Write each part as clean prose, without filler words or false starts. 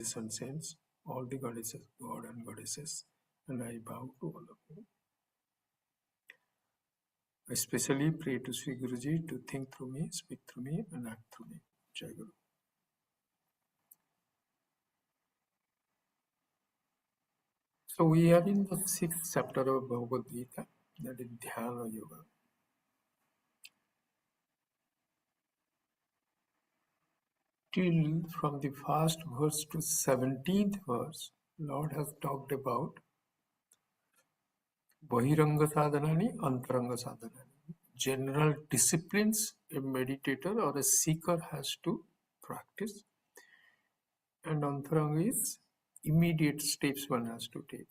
and saints, all the goddesses, God and goddesses, and I bow to all of you. I especially pray to Sri Guruji to think through me, speak through me, and act through me. Jai Guru. So we are in the 6th chapter of Bhagavad Gita, that is Dhyana Yoga. Till from the first verse to 17th verse, Lord has talked about Bahiranga Sadhanani, Antaranga Sadhanani. General disciplines a meditator or a seeker has to practice, and Antaranga is immediate steps one has to take,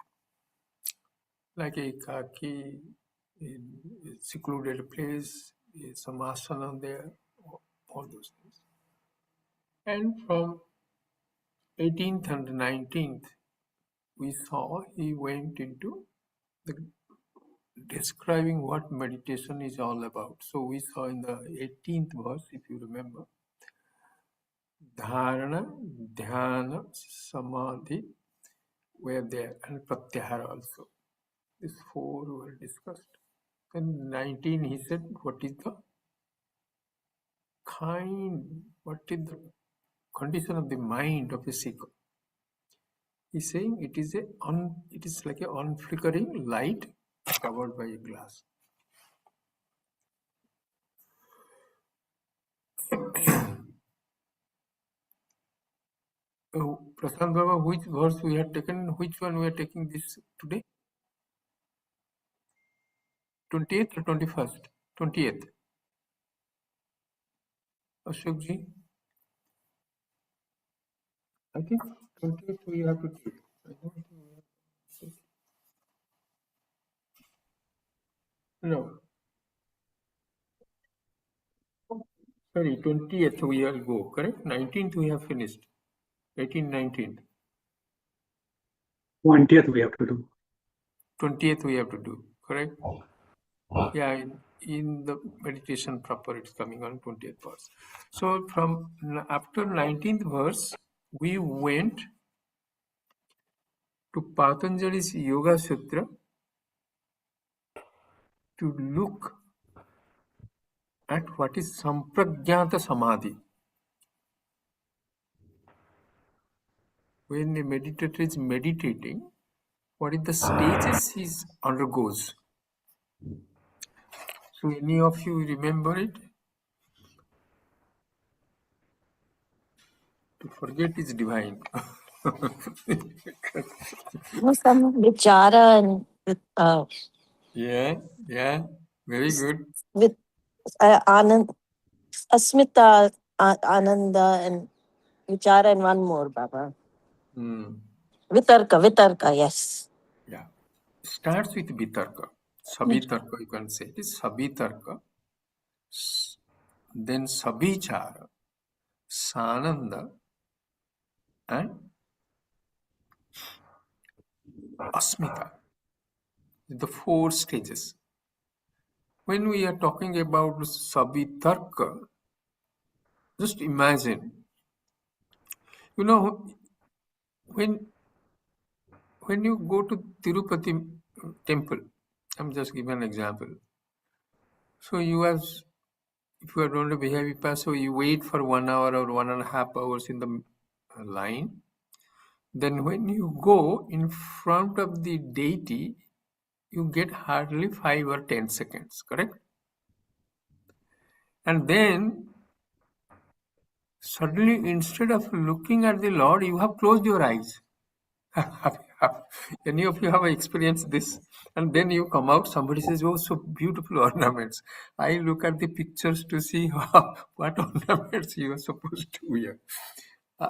like a kaki in a secluded place, some asana there, all those things. And from 18th and 19th, we saw he went into the describing what meditation is all about. So we saw in the 18th verse, if you remember, Dharana, Dhyana, Samadhi were there, and Pratyahara also. These four were discussed. Then 19, he said, what is the condition of the mind of a seeker? He's saying it is like an unflickering light covered by a glass. Oh, Prashant Baba, which verse we have taken? Which one we are taking this today? 20th or 21st? 20th. Ashok ji, I think 20th we have to take. I don't think we have to. No. Sorry, 20th we will go, correct? 19th we have finished. 18, 19th. 20th we have to do. 20th we have to do, correct? Yeah, in the meditation proper, it's coming on 20th verse. So from after 19th verse, we went to Patanjali's Yoga Sutra to look at what is Sampragyata Samadhi. When a meditator is meditating, what is the stages he undergoes? So any of you remember it? To forget is divine. Some vichara and Yeah, very good. with Anand, Asmita, Ananda, and vichara, and one more, Baba. Vitarka, yes. Yeah. Starts with Vitarka. Sabitarka, you can say. It is Sabitarka. Then Sabichara, Sananda, and Asmita. The four stages. When we are talking about Sabitarka, just imagine, when you go to Tirupati temple, I'm just giving an example. So if you are going to behave so you wait for 1 hour or 1.5 hours in the line. Then when you go in front of the deity, you get hardly 5 or 10 seconds, correct? And then suddenly, instead of looking at the Lord, you have closed your eyes. Any of you have experienced this? And then you come out, somebody says, oh, so beautiful ornaments. I look at the pictures to see what ornaments you are supposed to wear.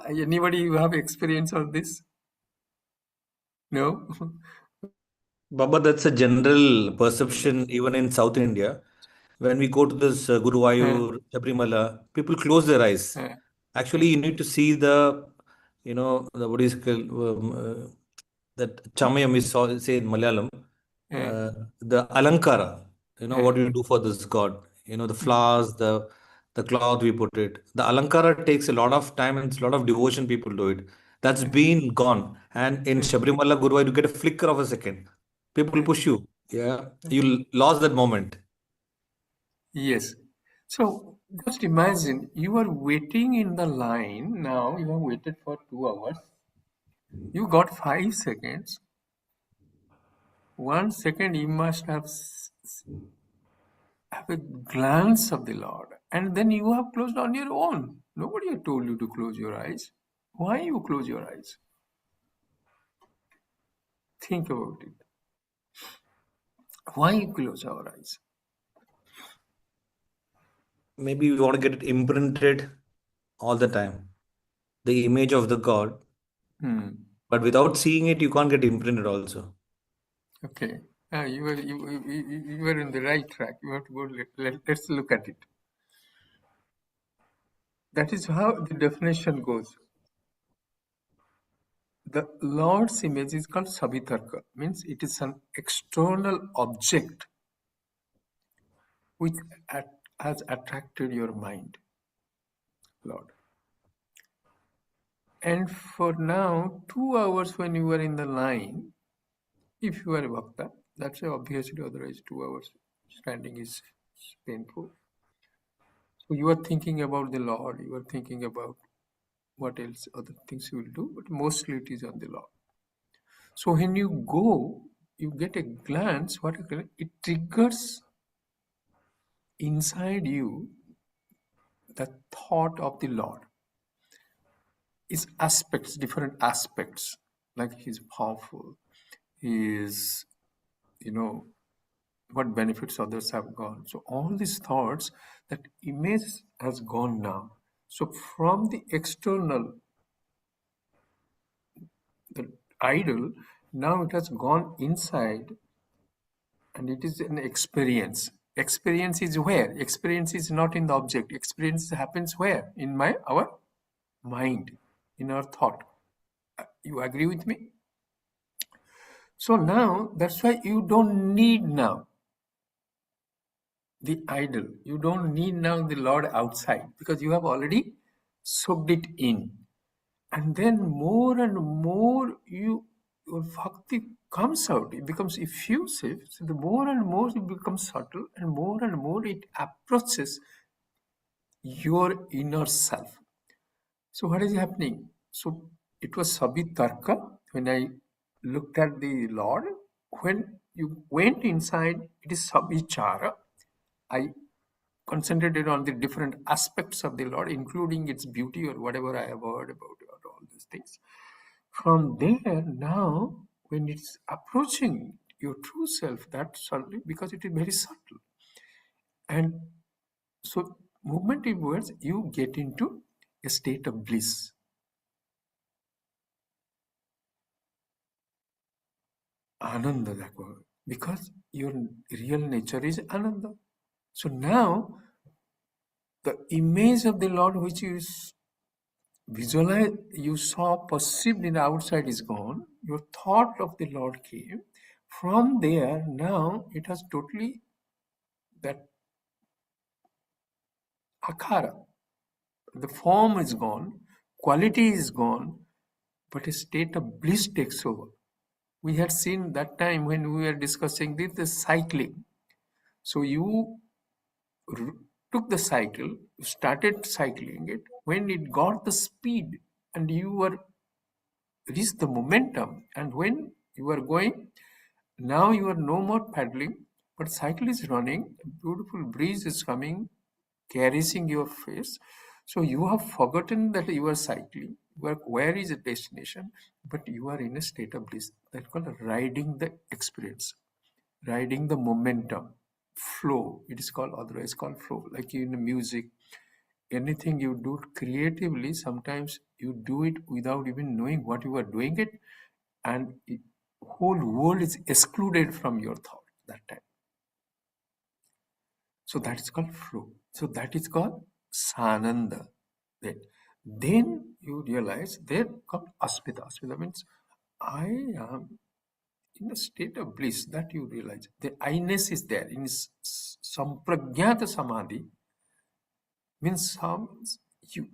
Anybody you have experience of this? No? Baba, that's a general perception even in South India. When we go to this Guruvayur, Sabrimala, people close their eyes. Actually, you need to see the what is called, that Chamayam is say in Malayalam, the Alankara, what you do for this god, the flowers, the cloth we put it. The Alankara takes a lot of time and a lot of devotion people do it. That's been gone. And in Shabrimala Guruvayur, you get a flicker of a second. People push you. Yeah. You lost that moment. Yes. So just imagine you are waiting in the line now. You have waited for 2 hours. You got 5 seconds. 1 second you must have a glance of the Lord, and then you have closed on your own. Nobody had told you to close your eyes. Why you close your eyes? Think about it. Why you close our eyes? Maybe we want to get it imprinted all the time. The image of the God. But without seeing it, you can't get imprinted also. Okay. You were in the right track. You have to go. Let's look at it. That is how the definition goes. The Lord's image is called sabitarka, means it is an external object which has attracted your mind, Lord. And for now, 2 hours when you were in the line, if you are a bhakta, that's obviously, otherwise 2 hours standing is painful. So you are thinking about the Lord, you are thinking about what else, other things you will do, but mostly it is on the Lord. So when you go, you get a glance, it triggers inside you the thought of the Lord. Its aspects, different aspects, like He's powerful, He is, what benefits others have gone. So all these thoughts, that image has gone now. So from the external, the idol, now it has gone inside, and it is an experience. Experience is where? Experience is not in the object. Experience happens where? In our mind, in our thought. You agree with me? So now, that's why you don't need now the idol. You don't need now the Lord outside, because you have already soaked it in. And then more and more your bhakti comes out. It becomes effusive. So the more and more it becomes subtle, and more it approaches your inner self. So what is happening? So it was sabitarka when I looked at the Lord. When you went inside, it is sabichara. I concentrated on the different aspects of the Lord, including its beauty or whatever I have heard about it, or all these things. From there, now, when it's approaching your true self, that's subtly, because it is very subtle. And so, movement inwards, you get into a state of bliss. Ananda, because your real nature is Ananda. So now, the image of the Lord which you visualize, you saw, perceived in the outside is gone. Your thought of the Lord came. From there, now it has totally, that akara, the form is gone, quality is gone, but a state of bliss takes over. We had seen that time when we were discussing this, the cycling. So you took the cycle, you started cycling it. When it got the speed and you were reached the momentum, and when you are going, now you are no more paddling, but cycle is running, a beautiful breeze is coming, caressing your face. So you have forgotten that you are cycling, where is the destination, but you are in a state of bliss. That's called riding the experience, riding the momentum, flow. It is called, otherwise called flow. Like in music, anything you do creatively, sometimes you do it without even knowing what you are doing it, and whole world is excluded from your thought that time. So that is called flow. So that is called sananda. Then you realize, there comes aspita. Aspita means I am in a state of bliss, that you realize. The I-ness is there. In sampragyata samadhi means you.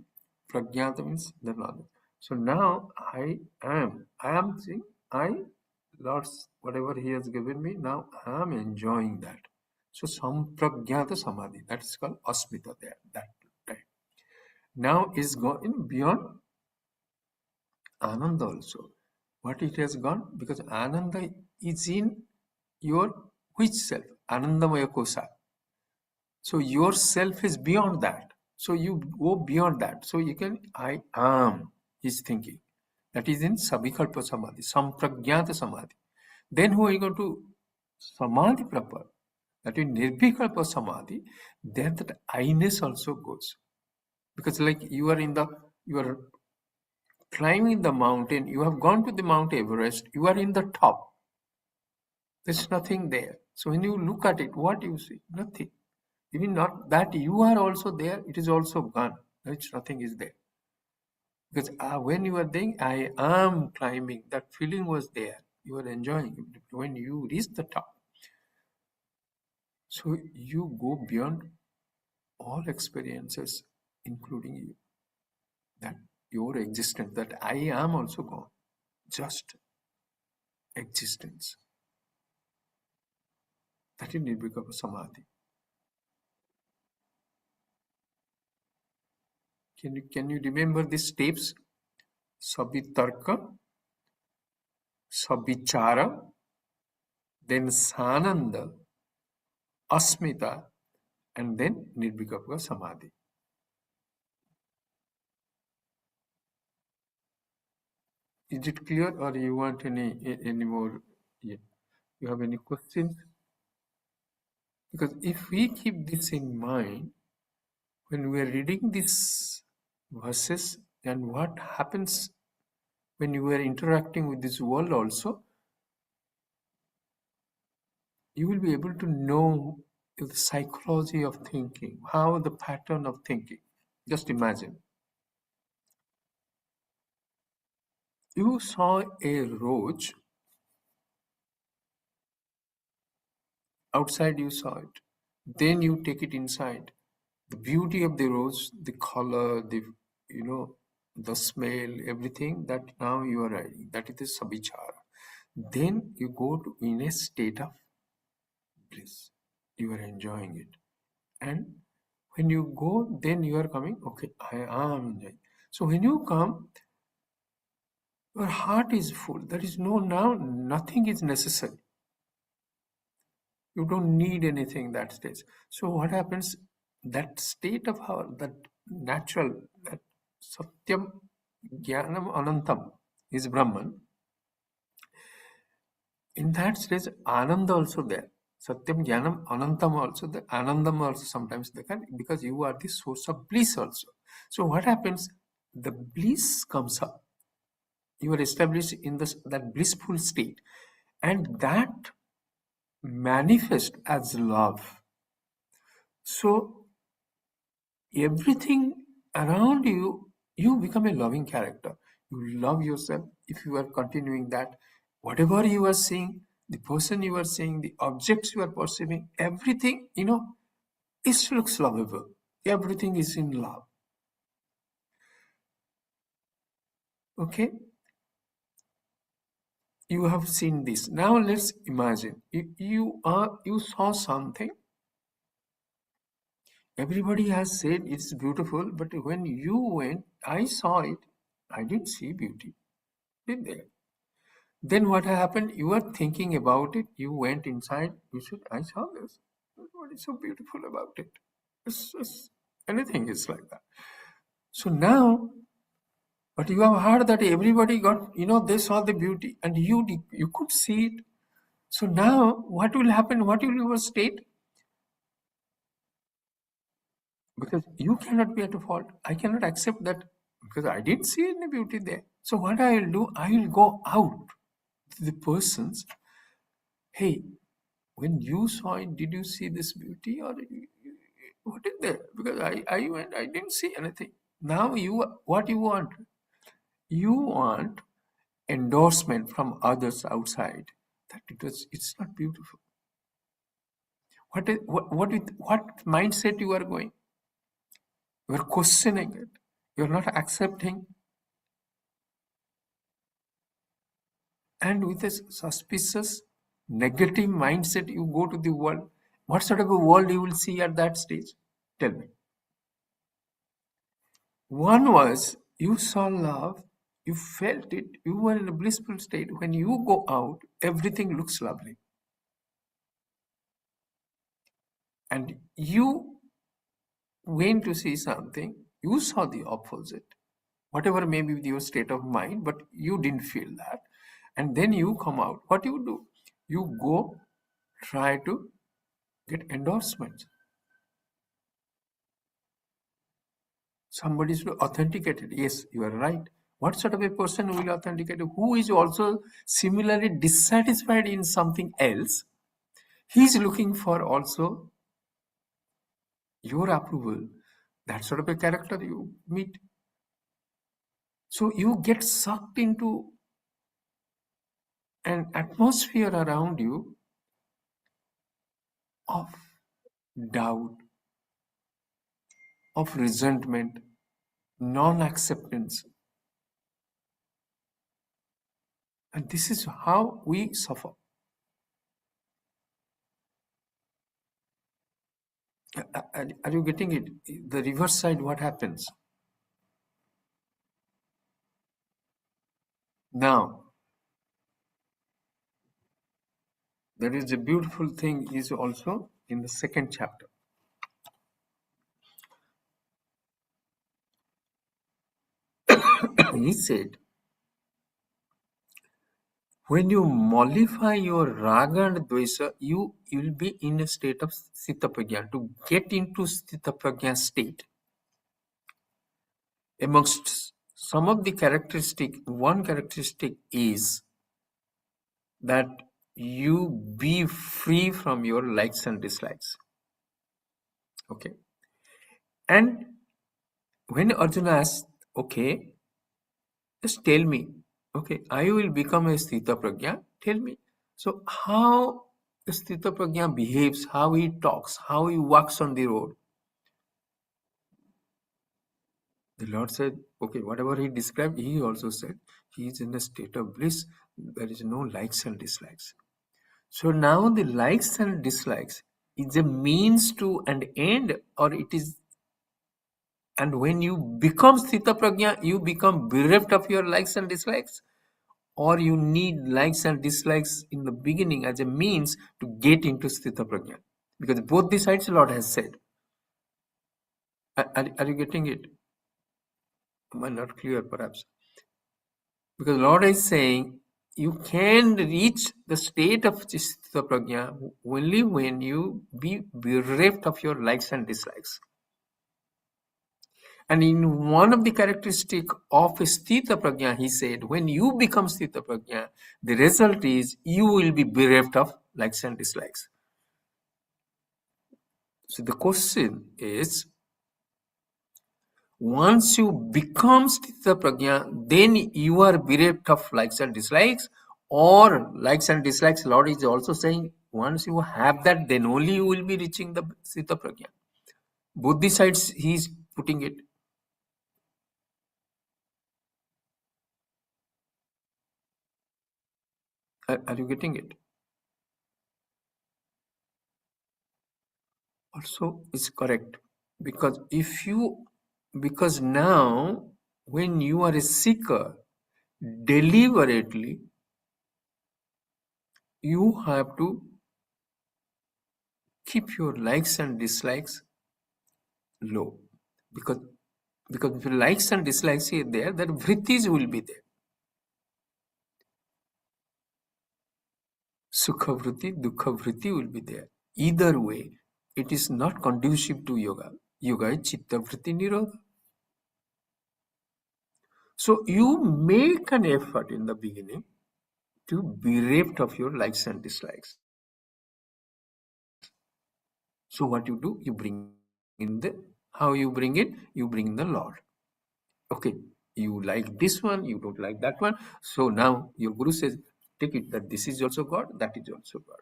Pragyata means the knowledge. So now I am saying, Lord's, whatever He has given me, now I am enjoying that. So sampragyata samadhi, that is called asmita there, that time. Now is going beyond Ananda also. What it has gone? Because Ananda is in your which self? Anandamaya kosa. So your self is beyond that. So you go beyond that. So you can, I am, is thinking. That is in Sabikalpa Samadhi, Sampragyata Samadhi. Then when you go to Samadhi proper, that is Nirvikalpa Samadhi, there that I-ness also goes. Because like you are climbing the mountain, you have gone to the Mount Everest, you are in the top. There's nothing there. So when you look at it, what you see? Nothing. Even not that you are also there, it is also gone. Which nothing is there. Because when you are there, I am climbing, that feeling was there. You are enjoying it. When you reach the top, so you go beyond all experiences, including you. That your existence, that I am also gone. Just existence. That is Nirvikapa Samadhi. Can you remember these steps? Sabitarka, Sabichara, then Sananda, Asmita, and then Nirvikapa Samadhi. Is it clear, or you want any more? Yeah. You have any questions? Because if we keep this in mind, when we are reading these verses, and what happens when you are interacting with this world also, you will be able to know the psychology of thinking, how the pattern of thinking. Just imagine. You saw a rose, outside you saw it. Then you take it inside. The beauty of the rose, the color, the smell, everything that now you are writing, that is the sabichara. Then you go to in a state of bliss. You are enjoying it. And when you go, then you are coming, okay, I am enjoying. So when you come, your heart is full. There is now nothing is necessary. You don't need anything that stage. So what happens? That state of heart, that natural, that Satyam, Jnanam, Anantam is Brahman. In that stage, Ananda also there. Satyam, Jnanam, Anantam also there. Anandam also sometimes they can, because you are the source of bliss also. So what happens? The bliss comes up. You are established in that blissful state. And that manifests as love. So everything around you, you become a loving character. You love yourself if you are continuing that. Whatever you are seeing, the person you are seeing, the objects you are perceiving, everything, it looks lovable. Everything is in love. Okay? You have seen this. Now let's imagine. You saw something. Everybody has said it's beautiful, but when you went, I saw it. I didn't see beauty. Did they? Then what happened? You were thinking about it. You went inside. You said, I saw this. What is so beautiful about it? Anything is like that. So now, but you have heard that everybody got, they saw the beauty and you could see it. So now, what will happen? What will your state? Because you cannot be at fault. I cannot accept that because I didn't see any beauty there. So what I will do, I will go out to the persons. Hey, when you saw it, did you see this beauty or what is there? Because I went, I didn't see anything. Now what you want? You want endorsement from others outside that it's not beautiful. What mindset you are going? You are questioning it. You are not accepting. and with a suspicious, negative mindset, you go to the world. What sort of a world you will see at that stage? Tell me. One was you saw love, you felt it, you were in a blissful state. When you go out, everything looks lovely. And you went to see something, you saw the opposite. Whatever may be your state of mind, but you didn't feel that. And then you come out. What do? You go try to get endorsements. Somebody should authenticate it. Yes, you are right. What sort of a person will authenticate it? Who is also similarly dissatisfied in something else? He is looking for also your approval. That sort of a character you meet. So you get sucked into an atmosphere around you of doubt, of resentment, non-acceptance. And this is how we suffer. Are you getting it? The reverse side, what happens? Now, there is a beautiful thing is also in the second chapter. He said, when you mollify your raga and dvesa, you will be in a state of sthita prajna. To get into sthita prajna state, amongst some of the characteristic, one characteristic is that you be free from your likes and dislikes. Okay. And when Arjuna asks, okay, just tell me, okay, I will become a sthita prajna, tell me. So how the sthita prajna behaves, how he talks, how he walks on the road. The Lord said, okay, whatever he described, he also said, he is in a state of bliss. There is no likes and dislikes. So now the likes and dislikes is a means to an end, or it is, and when you become sthita prajna, you become bereft of your likes and dislikes, or you need likes and dislikes in the beginning as a means to get into sthita prajna. Because both the sides Lord has said. Are you getting it? Am I not clear perhaps? Because Lord is saying you can reach the state of sthita prajna only when you be bereft of your likes and dislikes. And in one of the characteristic of sthita prajna, he said, when you become sthita prajna, the result is you will be bereft of likes and dislikes. So the question is, once you become sthita prajna, then you are bereft of likes and dislikes, or likes and dislikes. Lord is also saying, once you have that, then only you will be reaching the sthita prajna. Both the sides he is putting it. Are you getting it? Also is correct, because now when you are a seeker, deliberately you have to keep your likes and dislikes low, because if your likes and dislikes are there, then vrittis will be there. Sukha vritti, dukha vritti will be there. Either way, it is not conducive to yoga. Yoga is chitta vritti nirodha. So you make an effort in the beginning to be bereft of your likes and dislikes. So what you do, you bring in how you bring it? You bring in the Lord. Okay, you like this one, you don't like that one. So now your Guru says, take it that this is also God, that is also God.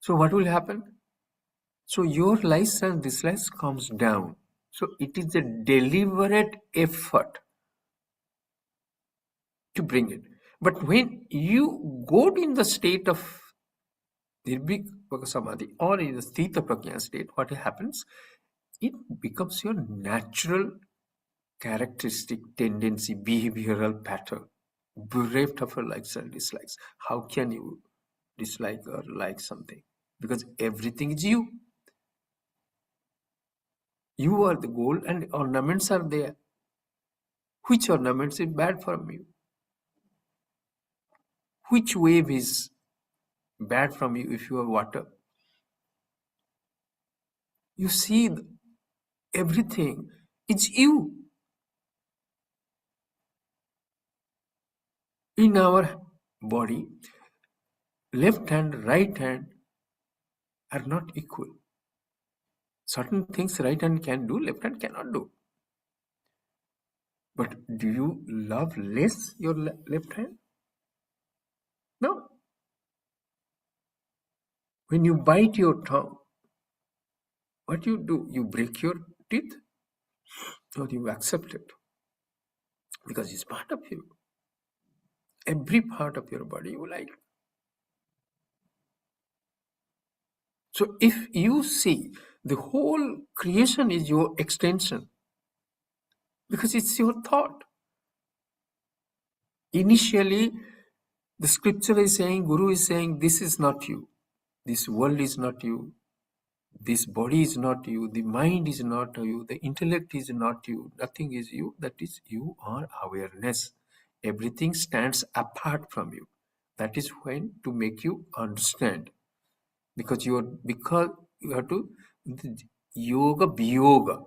So what will happen? So your likes and dislikes comes down. So it is a deliberate effort to bring it. But when you go in the state of Nirbhika Samadhi or in the Sthita Prajna state, what happens? It becomes your natural characteristic, tendency, behavioral pattern, bereft of your likes and dislikes. How can you dislike or like something? Because everything is you. You are the goal and ornaments are there. Which ornaments is bad for you? Which wave is bad from you if you are water? You see everything. It's you. In our body, left hand, right hand are not equal. Certain things right hand can do, left hand cannot do. But do you love less your left hand? No. When you bite your tongue, what you do? You break your teeth or you accept it because it's part of you. Every part of your body you like. So if you see the whole creation is your extension because it's your thought. Initially, the scripture is saying, Guru is saying, this is not you. This world is not you. This body is not you. The mind is not you. The intellect is not you. Nothing is you. That is, you are awareness. Everything stands apart from you. That is when to make you understand. Because you have to yoga biyoga.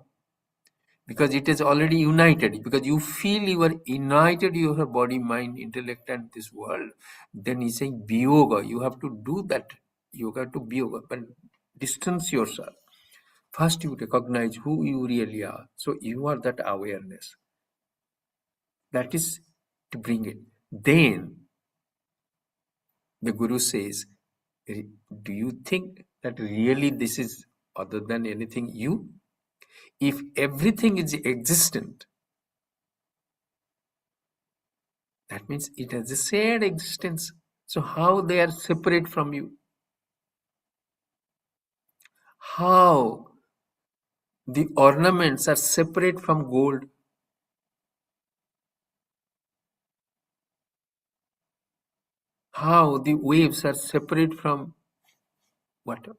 Because it is already united, because you feel you are united, your body, mind, intellect, and this world, then he's saying biyoga. You have to do that yoga to biyoga, but distance yourself. First, you recognize who you really are. So you are that awareness. That is to bring it. Then the Guru says, do you think that really this is other than anything you? If everything is existent, that means it has a shared existence. So how they are separate from you? How the ornaments are separate from gold? How the waves are separate from water?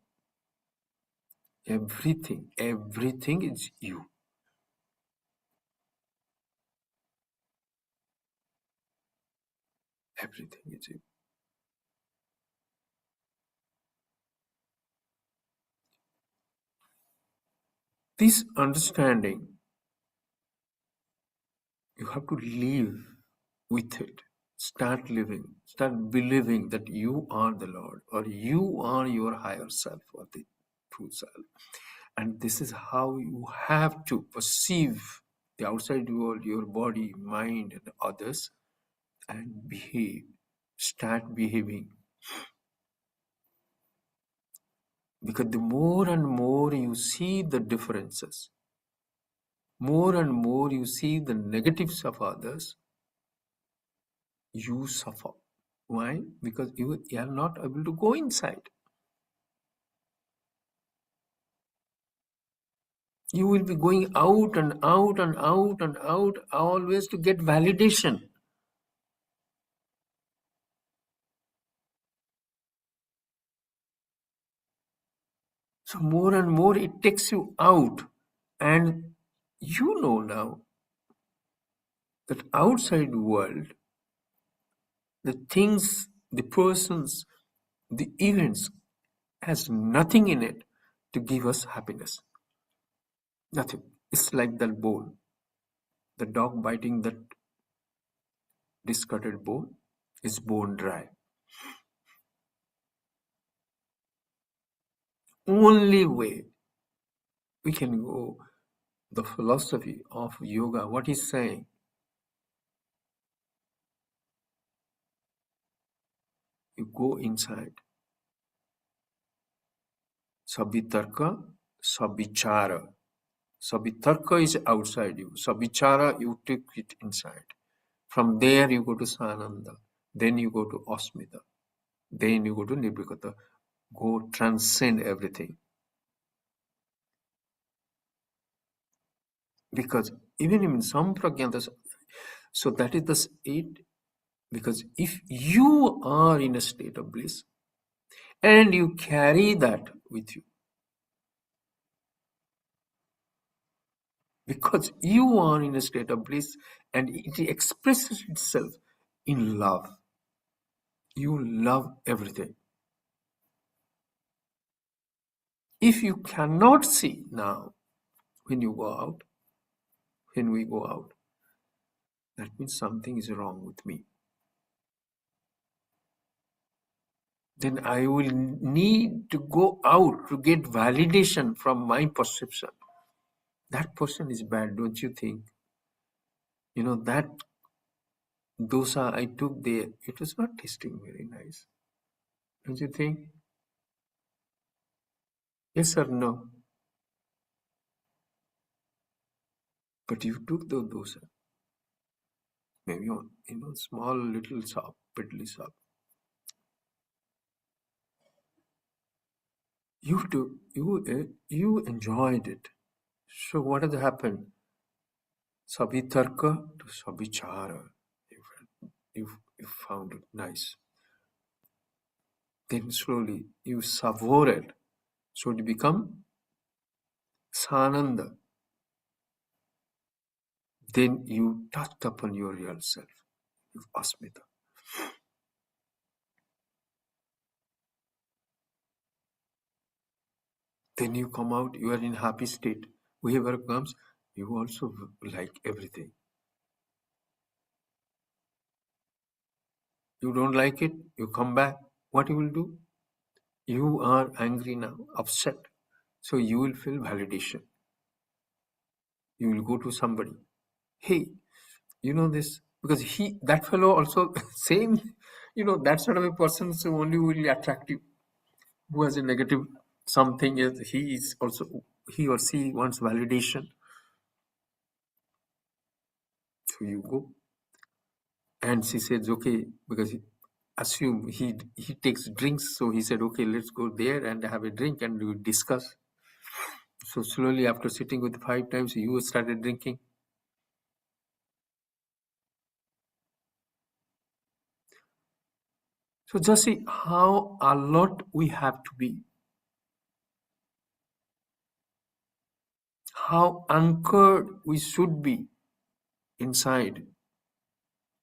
Everything is you. Everything is you. This understanding, you have to live with it. Start living, start believing that you are the Lord, or you are your higher self, or the true self. And this is how you have to perceive the outside world, your body, mind, and others, and behave. Start behaving. Because the more and more you see the differences, more and more you see the negatives of others, you suffer. Why? Because you are not able to go inside. You will be going out and out and out and out, always to get validation. So more and more it takes you out. And you know now that outside world, the things, the persons, the events has nothing in it to give us happiness. Nothing. It's like that bone. The dog biting that discarded bone is bone dry. Only way we can go, the philosophy of yoga, what he's saying, you go inside. Sabitarka, sabichara. Sabitarka is outside you. Sabichara, you take it inside. From there you go to Sananda, then you go to Asmita, then you go to Nirvikata. Go transcend everything. Because even in Sampragyantas, so that is the state, because if you are in a state of bliss and you carry that with you, because you are in a state of bliss and it expresses itself in love. You love everything. If you cannot see now, when we go out, that means something is wrong with me. Then I will need to go out to get validation from my perception. That person is bad, don't you think? That dosa I took there, it was not tasting very nice. Don't you think? Yes or no? But you took the dosa. Maybe on, small little shop, piddly shop. You enjoyed it. So what has happened? Sabhi tarka to sabhi chara. You found it nice. Then slowly you savor it. So it become sananda. Then you touched upon your real self, asmita. Then you come out, you are in happy state. Whoever comes, you also like everything. You don't like it, you come back. What you will do? You are angry now, upset. So you will feel validation. You will go to somebody. Hey, you know this? Because that fellow also, same, that sort of a person is only will attract you. Who has a negative something, he or she wants validation. So you go. And she says, okay, because assume he takes drinks. So he said, okay, let's go there and have a drink and we discuss. So slowly after sitting with 5 times, you started drinking. So just see how alert we have to be. How anchored we should be inside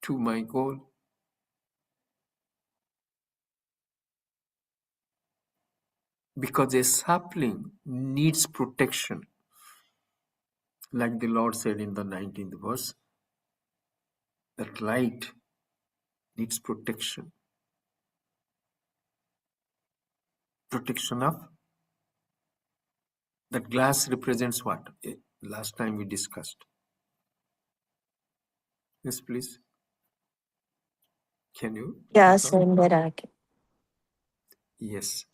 to my goal. Because a sapling needs protection. Like the Lord said in the 19th verse, that light needs protection. Protection of that glass represents what? Last time we discussed. Yes, please. Can you? Yes, and Vairagya. Yes.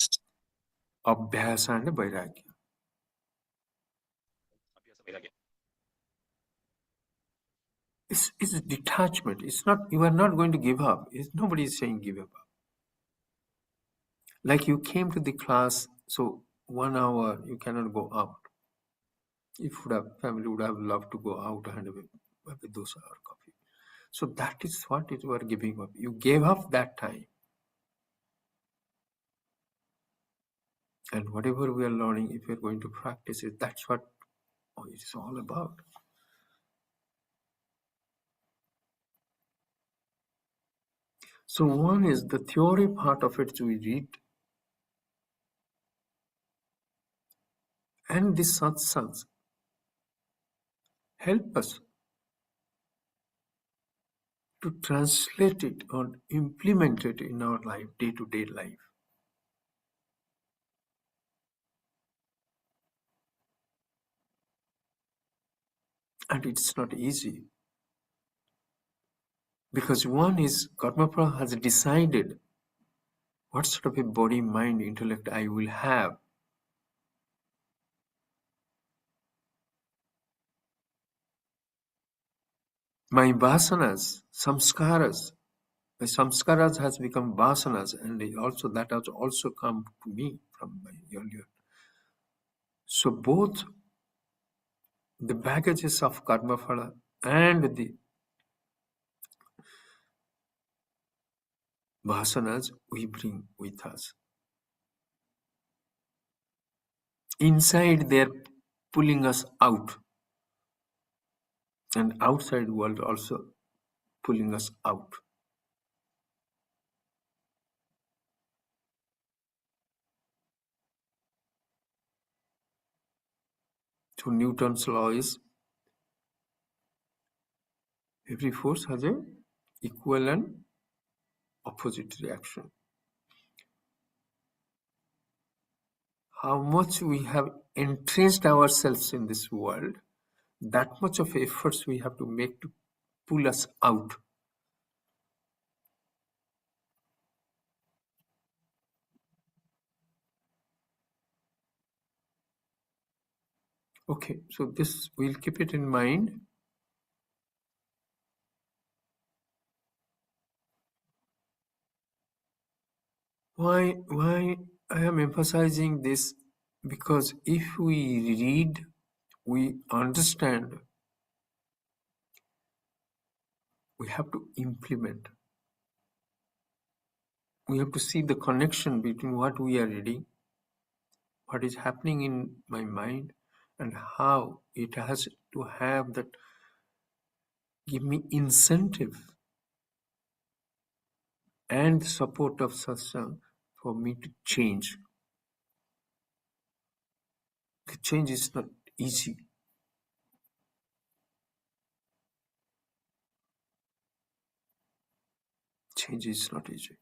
Abhyasa and Vairagya. It's detachment. It's not, you are not going to give up. Nobody is saying give up. Like you came to the class, so 1 hour you cannot go out. If family would have loved to go out and have a dosa or coffee. So that is what you are giving up. You gave up that time. And whatever we are learning, if we are going to practice it, that's what it's all about. So one is the theory part of it we read, and the satsangs help us to translate it or implement it in our life, day-to-day life. And it's not easy. Because one is, Karmapra has decided what sort of a body, mind, intellect I will have. my vasanas, samskaras, my samskaras has become vasanas, and that has also come to me from my earlier. So both the baggages of karma phala and the vasanas we bring with us. Inside they're pulling us out, and outside world also pulling us out. So Newton's law is every force has a equal and opposite reaction. How much we have entrenched ourselves in this world, that much of efforts we have to make to pull us out. Okay, so this we'll keep it in mind. Why I am emphasizing this? Because if we read, we understand, we have to implement. We have to see the connection between what we are reading, what is happening in my mind, and how it has to have that, give me incentive and support of satsang for me to change. The change is not easy. Change is not easy.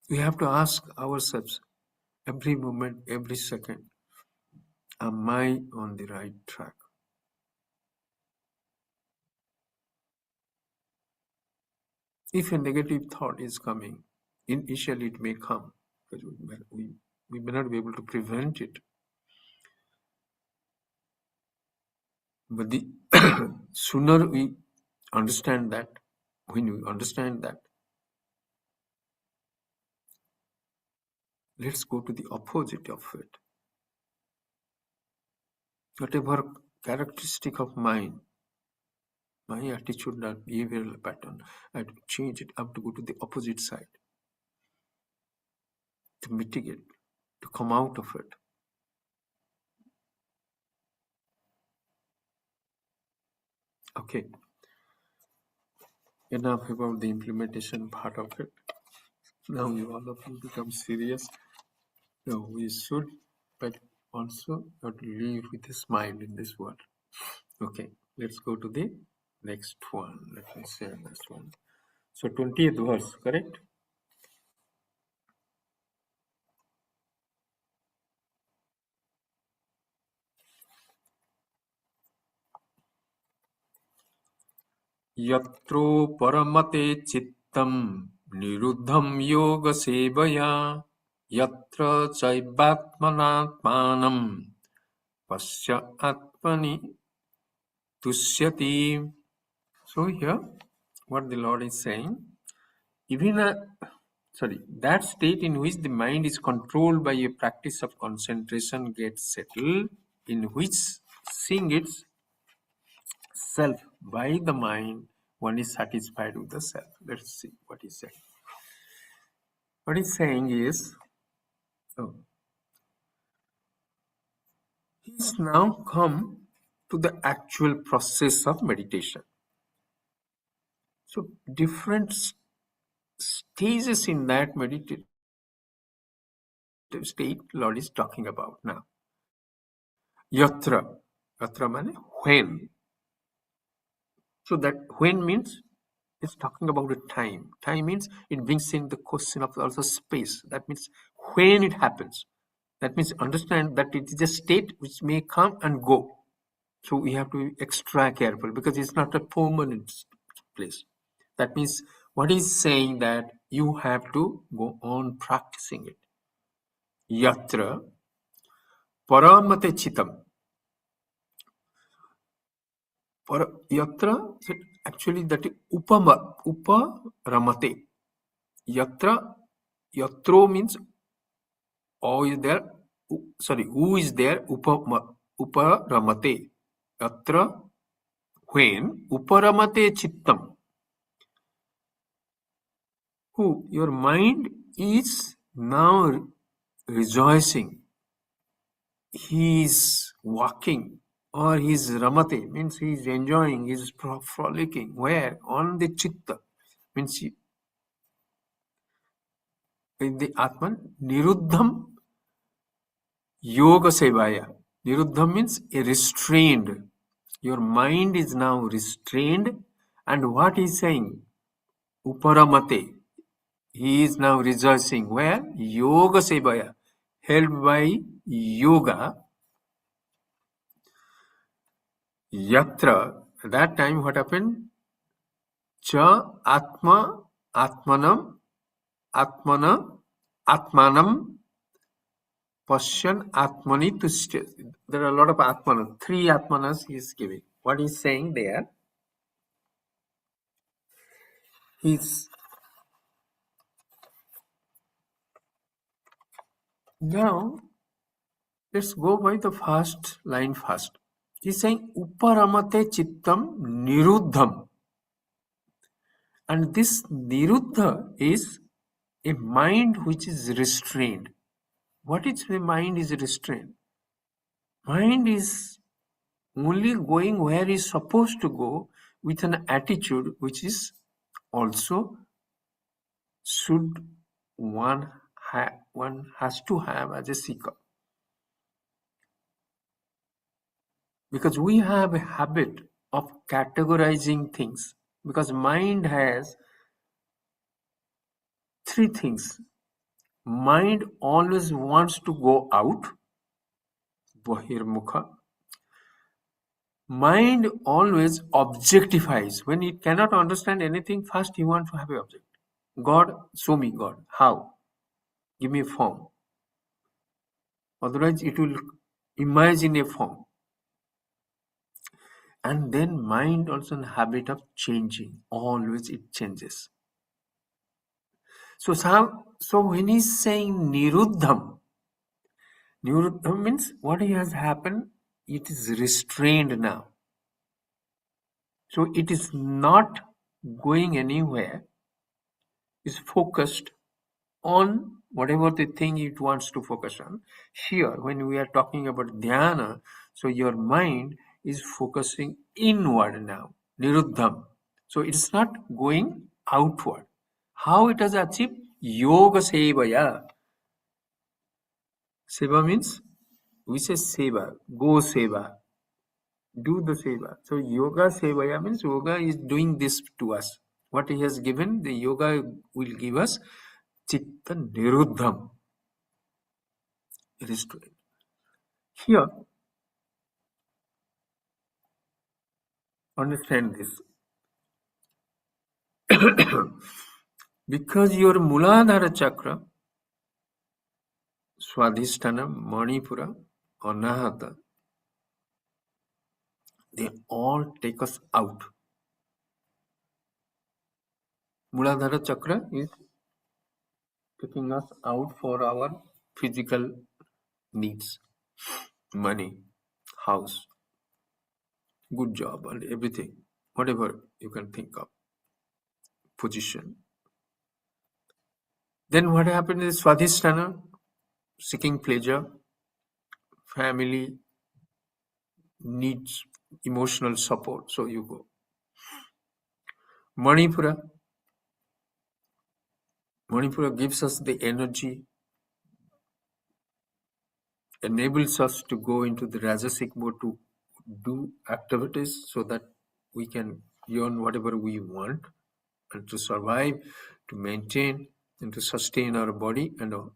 We have to ask ourselves every moment, every second, am I on the right track? If a negative thought is coming, initially it may come, because we may not be able to prevent it. But the sooner we understand that, when we understand that, let's go to the opposite of it. Whatever characteristic of mine, my attitudinal behavioral pattern, I have to change it. I have to go to the opposite side to mitigate, to come out of it. Okay, enough about the implementation part of it. Now you all of you become serious. No, we should, but also have to live with a smile in this world. Okay, let's go to the next one. Let me share this one. So 20th verse, correct? Yatro paramate chittam niruddham yoga sevaya yatra chaivatmanatmanam pasya atmani tusyati. So here, what the Lord is saying, even that state in which the mind is controlled by a practice of concentration gets settled, in which seeing its self by the mind, one is satisfied with the self. Let's see what he's saying. What he's saying is, he's now come to the actual process of meditation. So different stages in that meditative state Lord is talking about now. Yatra means when. So that when means it's talking about the time. Time means it brings in the question of also space. That means when it happens. That means understand that it is a state which may come and go. So we have to be extra careful because it's not a permanent place. That means what he's saying that you have to go on practicing it. Yatra paramate chitam. Yatra, actually that is uparamate. Yatro means all is there. Sorry, who is there? Uparamate. Yatra, when uparamate chittam. Who? Your mind is now rejoicing. He is walking, or he is ramate, means he is enjoying, he is frolicking. Where? On the chitta. Means in the Atman, niruddham yoga sevaya. Niruddham means restrained. Your mind is now restrained, and what he is saying? Uparamate. He is now rejoicing. Where? Yoga sevaya. Helped by yoga. Yatra. At that time, what happened? Cha atma atmanam atmanam Pashyan Atmani Tushya. There are a lot of Atmanas. 3 Atmanas he is giving. What he is saying there? He's now let's go by the first line first. He's saying Uparamate Chittam Niruddham. And this Niruddha is a mind which is restrained. What is the mind is restrained? Mind is only going where is supposed to go with an attitude which is also should one has to have as a seeker. Because we have a habit of categorizing things. Because mind has 3 things. Mind always wants to go out, bahirmukha. Mind always objectifies. When it cannot understand anything, first he wants to have an object. God, show me God. How? Give me a form. Otherwise, it will imagine a form. And then mind also in the habit of changing. Always it changes. So when he's saying Niruddham means what has happened, it is restrained now. So it is not going anywhere. It's focused on whatever the thing it wants to focus on. Here, when we are talking about dhyana, so your mind is focusing inward now, niruddham. So it's not going outward. How it has achieved? Yoga sevaya. Seva means, we say seva, go seva, do the seva. So yoga sevaya means yoga is doing this to us. What he has given, the yoga will give us chitta niruddham. Restrained. Here, understand this. Because your Muladhara chakra, Swadhisthana, Manipura, Anahata, they all take us out. Muladhara chakra is taking us out for our physical needs, money, house, good job, and everything, whatever you can think of, position. Then what happens is Swadhisthana, seeking pleasure, family needs emotional support, so you go. Manipura gives us the energy, enables us to go into the Rajasic mode to do activities so that we can earn whatever we want and to survive, to maintain and to sustain our body and all.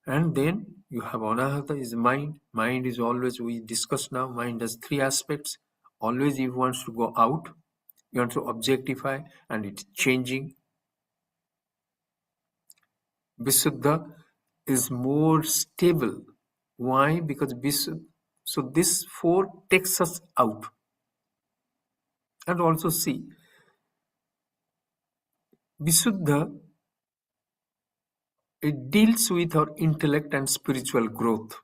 And then you have Anahata is mind. Mind is always, we discuss now, mind has 3 aspects. Always it wants to go out. You want to objectify and it's changing. Visuddha is more stable. Why? Because Visuddha, so this 4 takes us out. And also see, Visuddha, it deals with our intellect and spiritual growth.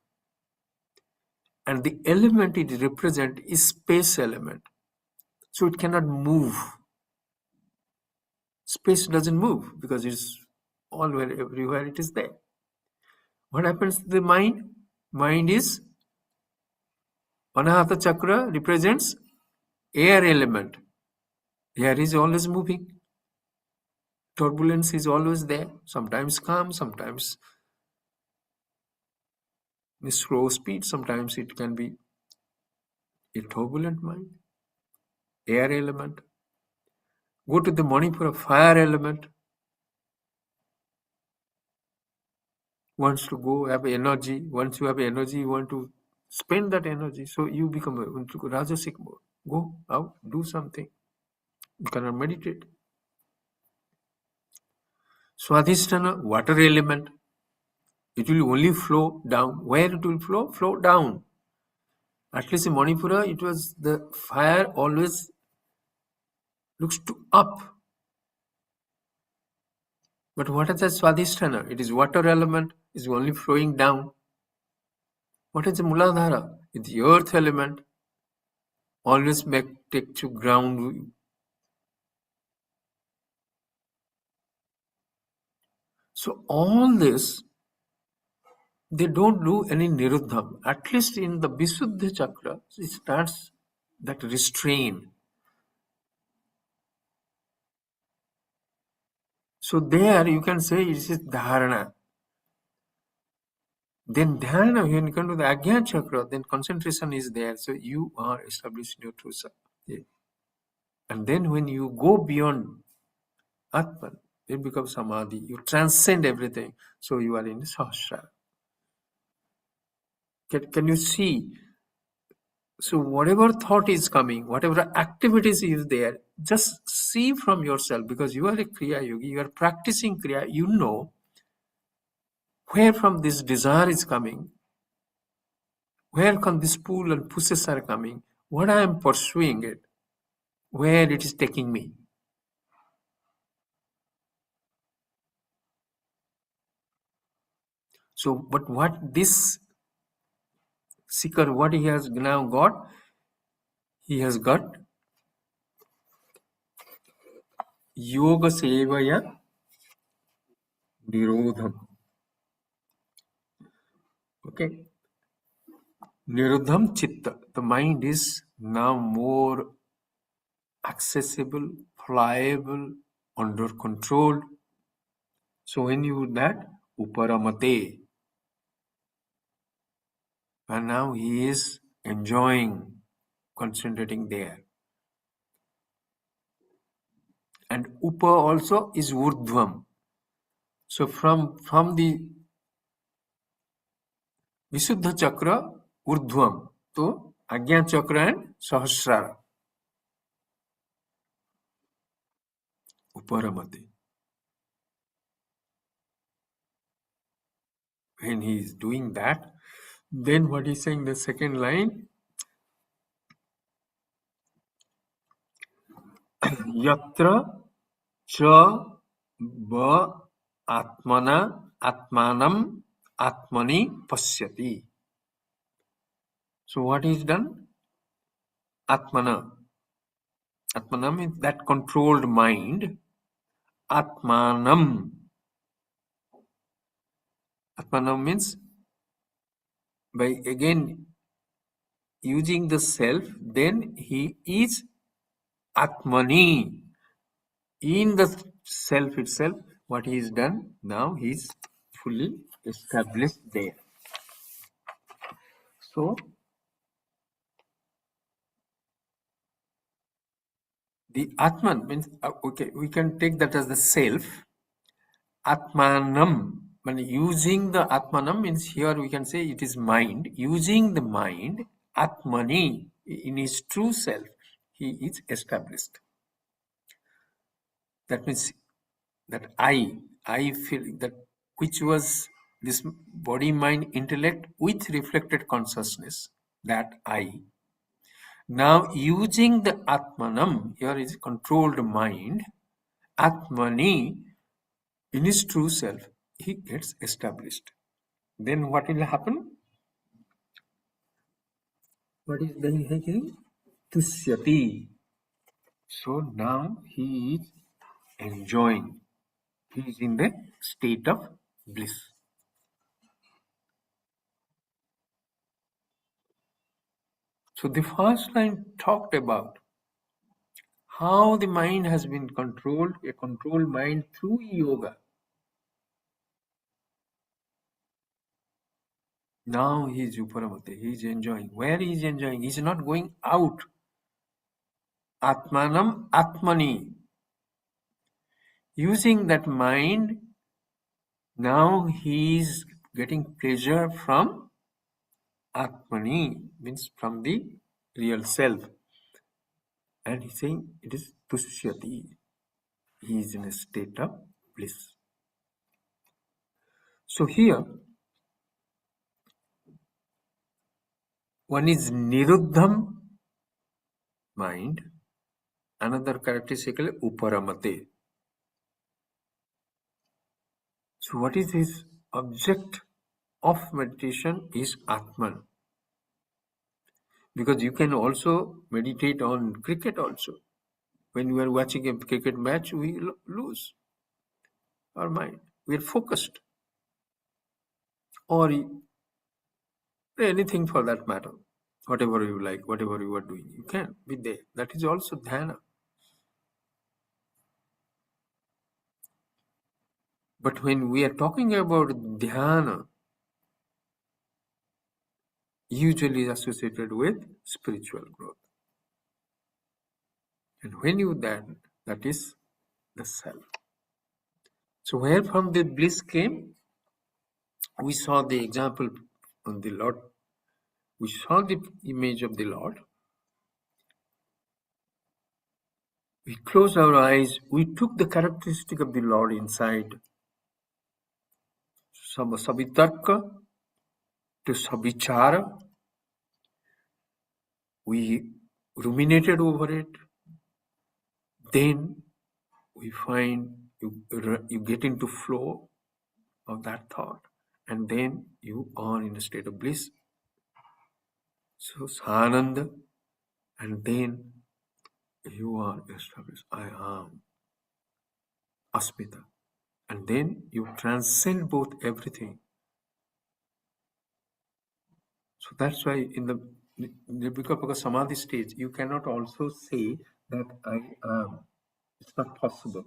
And the element it represents is space element. So it cannot move. Space doesn't move because it's alwhere, everywhere it is there. What happens to the mind? Mind is, Anahata chakra represents air element. Air is always moving. Turbulence is always there. Sometimes calm, sometimes in slow speed, sometimes it can be a turbulent mind. Air element. Go to the Manipura, fire element. Wants to go have energy. Once you have energy, you want to spend that energy. So you become a Rajasic mode. Go out, do something. You cannot meditate. Swadhisthana, water element. It will only flow down. Where it will flow? Flow down. At least in Manipura, it was the fire always looks to up. But what is the Swadhisthana? It is water element, is only flowing down. What is the Muladhara? It's the earth element, always take to ground. So all this, they don't do any niruddham. At least in the Visuddha chakra, it starts that restraint. So there you can say it is dharana. Then dhyana, when you come to the Agya chakra, then concentration is there. So you are established in your true self. Yeah. And then when you go beyond Atman, it becomes samadhi. You transcend everything. So you are in the sahasrara. Can you see? So whatever thought is coming, whatever activities is there, just see from yourself, because you are a Kriya Yogi, you are practicing Kriya, you know where from this desire is coming, where come this pull and pushes are coming, what I am pursuing it, where it is taking me. So, but what this seeker, what he has now got, he has got yoga sevaya nirodham. Okay. Nirodham chitta. The mind is now more accessible, pliable, under control. So when you do that, uparamate. And now he is enjoying, concentrating there. And upa also is urdhvam. So from the Visuddha chakra, urdhvam, to Agya chakra and sahasrara. Uparamate. When he is doing that, then what he's saying, the second line, yatra cha ba atmana atmanam atmani pasyati. So what is done? Atmana. Atmana means that controlled mind. Atmanam. Atmanam means by again using the self, then he is Atmani. In the self itself, what he is done, now he is fully established there. So, the Atman means, okay, we can take that as the self. Atmanam, when using the Atmanam means here we can say it is mind. Using the mind, Atmani, in his true self, he is established. That means that I feel that which was this body, mind, intellect with reflected consciousness, that I. Now using the Atmanam, here is controlled mind, Atmani, in his true self, he gets established. Then what will happen? What is then he? Tusyati. So now he is enjoying. He is in the state of bliss. So the first line talked about how the mind has been controlled, a controlled mind through yoga. Now he is Uparamate, he is enjoying. Where he is enjoying? He is not going out. Atmanam Atmani. Using that mind, now he is getting pleasure from Atmani, means from the real self. And he's saying it is Tushyati. He is in a state of bliss. So here, one is Niruddham mind, another characteristically Uparamate. So what is his object of meditation is Atman. Because you can also meditate on cricket also. When you are watching a cricket match, we lose our mind. We are focused. Or anything for that matter. Whatever you like, whatever you are doing, you can be there. That is also dhyana. But when we are talking about dhyana, usually associated with spiritual growth. And when you then, that is the self. So where from the bliss came, we saw the example on the Lord. We saw the image of the Lord. We closed our eyes. We took the characteristic of the Lord inside. Sabitarka to sabichara. We ruminated over it. Then we find you get into flow of that thought, and then you are in a state of bliss. So Sananda, and then you are established. I am Asmita. And then you transcend both everything. So that's why in the Nirvikalpaka Samadhi stage, you cannot also say that I am. It's not possible.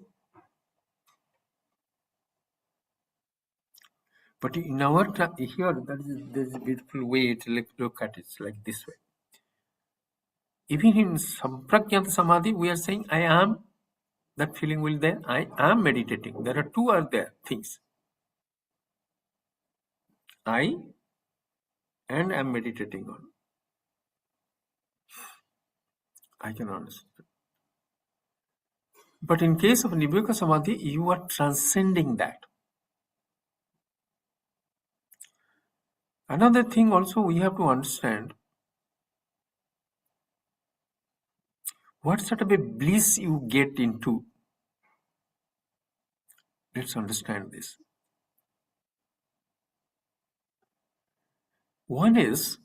But in our here, there's a beautiful way to look at it, like this way. Even in Sampragyata Samadhi, we are saying, I am. That feeling will there. I am meditating. There are two other things. I and am meditating on. I can understand. But in case of Nirvikalpa Samadhi, you are transcending that. Another thing also we have to understand, what sort of a bliss you get into. Let's understand this. One is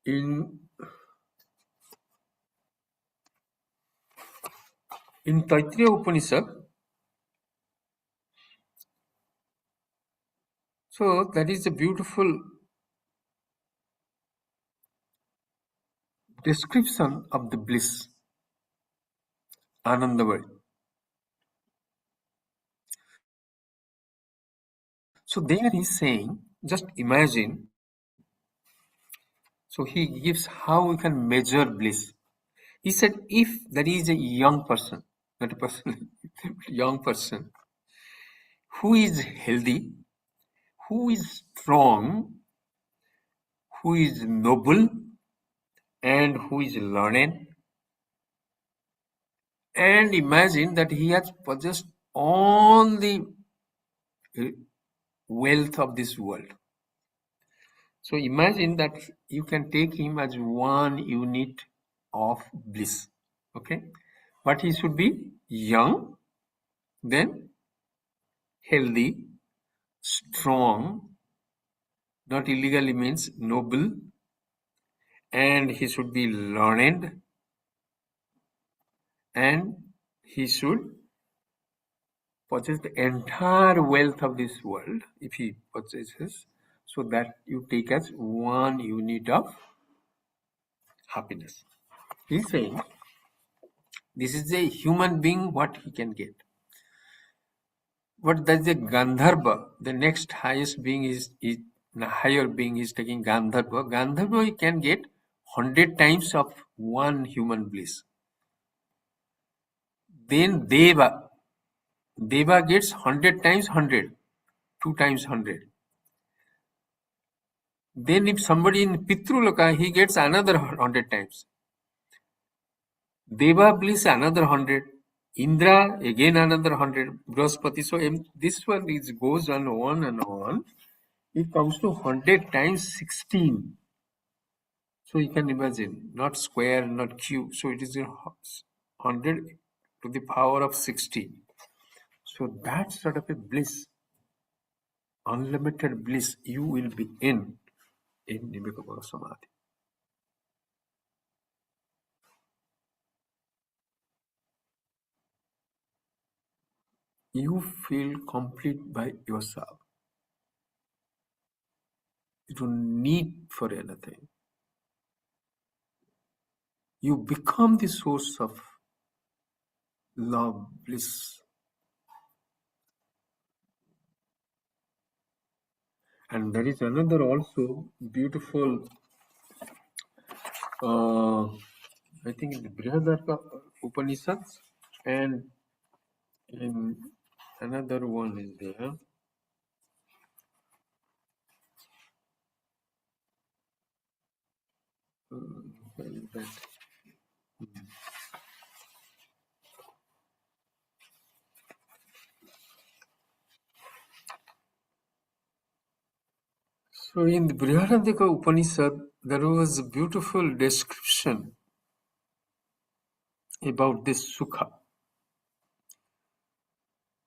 in Taittiriya Upanishad. So that is a beautiful description of the bliss, Anandavai. So there he's saying, just imagine. So he gives how we can measure bliss. He said, if there is a young person, not a person, young person, who is healthy, who is strong, who is noble, and who is learned, And imagine that he has possessed all the wealth of this world. So imagine that you can take him as one unit of bliss. Okay, but he should be young, then healthy, strong, not illegally means noble, and he should be learned, and he should possess the entire wealth of this world if he possesses, so that you take as one unit of happiness. He's saying this is a human being what he can get. But that's a Gandharva. The next highest being is the higher being is taking Gandharva. Gandharva he can get 100 times of one human bliss. Then Deva. Deva gets 100 times 100. 2 times 100. Then if somebody in Pitrulaka, he gets another 100 times. Deva bliss another 100. Indra again another 100. Brahaspati. So this one goes on and on. It comes to 100 times 16. So you can imagine, not square, not cube. So it is 100 to the power of 16. So that sort of a bliss, unlimited bliss, you will be in Nirvikalpa Samadhi. You feel complete by yourself. You don't need for anything. You become the source of love, bliss. And there is another also beautiful, I think in the Brihadarka Upanishads, and in another one is there. Where is that? So in the Brihadarka Upanishad, there was a beautiful description about this Sukha.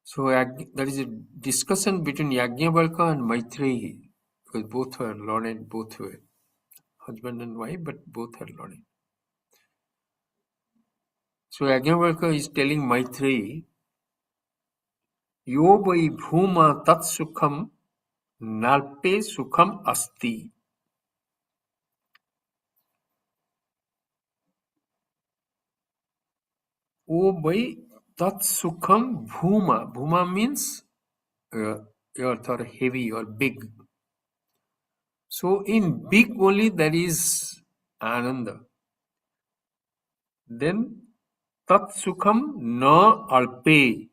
So there is a discussion between Yajnavalkya and Maitreyi, because both were learned, both were husband and wife, but both are learned. So Yajnavalkya is telling Maitreyi, Yo vai bhuma tat sukham nalpe sukham asti. O vai tat sukham bhuma. Bhuma means earth or heavy or big. So in big only there is ananda. Then tat sukham na alpe.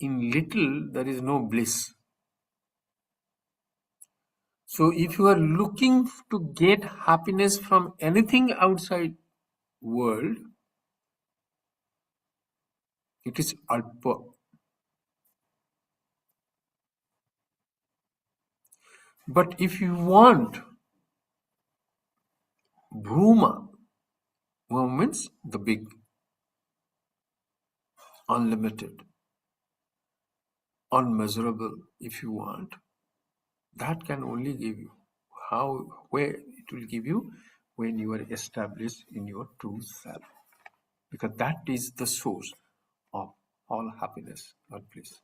In little there is no bliss. So if you are looking to get happiness from anything outside world, it is alpa. But if you want bhuma, bhuma means the big, unlimited, unmeasurable, if you want, that can only give you. Where it will give you? When you are established in your true self. Because that is the source of all happiness or bliss.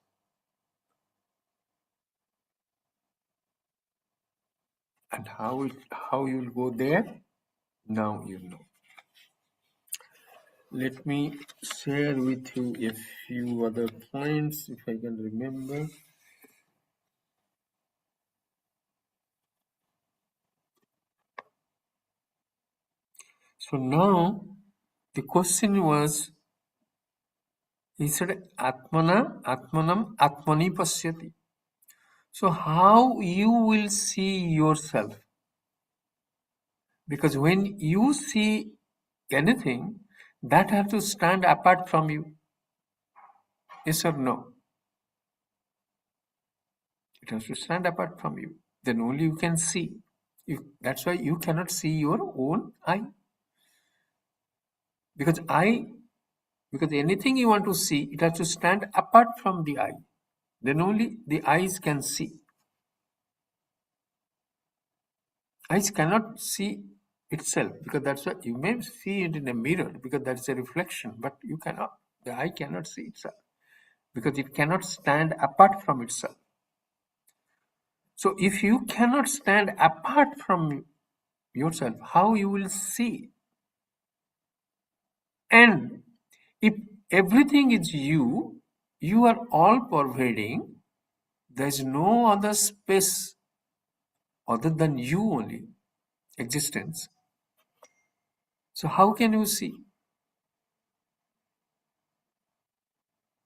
And how you will go there? Now you know. Let me share with you a few other points if I can remember. So now the question was, he said, Atmanam Atmani Pasyati. So how you will see yourself? Because when you see anything, that has to stand apart from you. Yes or no? It has to stand apart from you. Then only you can see. That's why you cannot see your own eye. Because anything you want to see, it has to stand apart from the eye. Then only the eyes can see. Eyes cannot see itself, because that's why you may see it in a mirror, because that's a reflection, but you cannot. The eye cannot see itself, because it cannot stand apart from itself. So if you cannot stand apart from yourself, how you will see? And if everything is you, you are all pervading, there is no other space other than you only, existence. So how can you see?